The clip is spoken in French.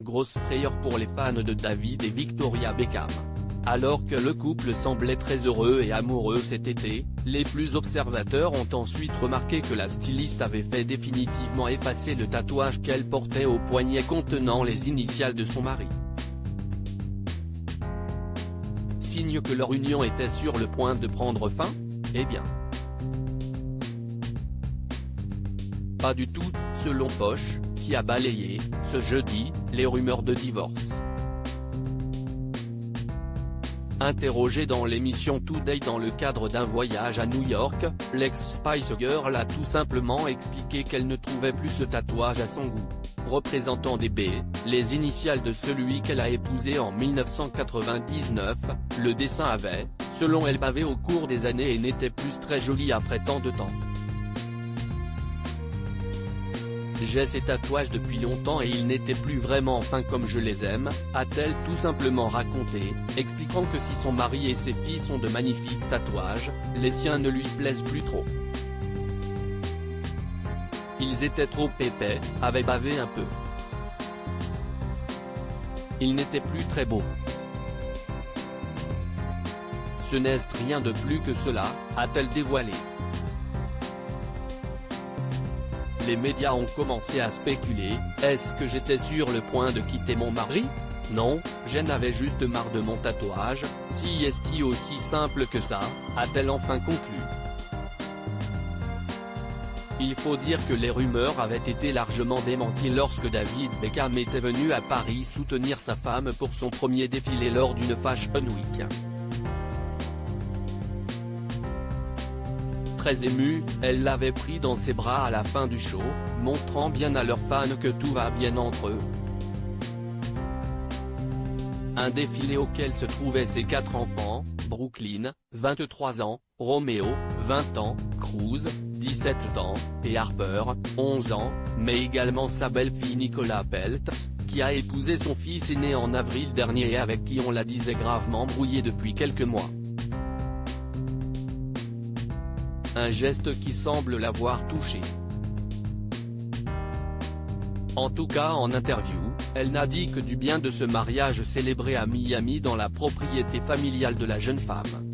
Grosse frayeur pour les fans de David et Victoria Beckham. Alors que le couple semblait très heureux et amoureux cet été, les plus observateurs ont ensuite remarqué que la styliste avait fait définitivement effacer le tatouage qu'elle portait au poignet contenant les initiales de son mari. Signe que leur union était sur le point de prendre fin ? Eh bien, pas du tout, selon Posh, qui a balayé, ce jeudi, les rumeurs de divorce. Interrogée dans l'émission Today dans le cadre d'un voyage à New York, l'ex-Spice Girl a tout simplement expliqué qu'elle ne trouvait plus ce tatouage à son goût, représentant des B, les initiales de celui qu'elle a épousé en 1999, le dessin avait, selon elle, bavé au cours des années et n'était plus très joli après tant de temps. J'ai ces tatouages depuis longtemps et ils n'étaient plus vraiment fins comme je les aime, a-t-elle tout simplement raconté, expliquant que si son mari et ses filles ont de magnifiques tatouages, les siens ne lui plaisent plus trop. Ils étaient trop épais, avaient bavé un peu. Ils n'étaient plus très beaux. Ce n'est rien de plus que cela, a-t-elle dévoilé. Les médias ont commencé à spéculer, est-ce que j'étais sur le point de quitter mon mari ? Non, j'en avais juste marre de mon tatouage, si est-il aussi simple que ça, a-t-elle enfin conclu. Il faut dire que les rumeurs avaient été largement démenties lorsque David Beckham était venu à Paris soutenir sa femme pour son premier défilé lors d'une Fashion Week. Très émue, elle l'avait pris dans ses bras à la fin du show, montrant bien à leurs fans que tout va bien entre eux. Un défilé auquel se trouvaient ses 4 enfants, Brooklyn, 23 ans, Romeo, 20 ans, Cruz, 17 ans, et Harper, 11 ans, mais également sa belle-fille Nicola Peltz, qui a épousé son fils aîné en avril dernier et avec qui on la disait gravement brouillée depuis quelques mois. Un geste qui semble l'avoir touchée. En tout cas en interview, elle n'a dit que du bien de ce mariage célébré à Miami dans la propriété familiale de la jeune femme.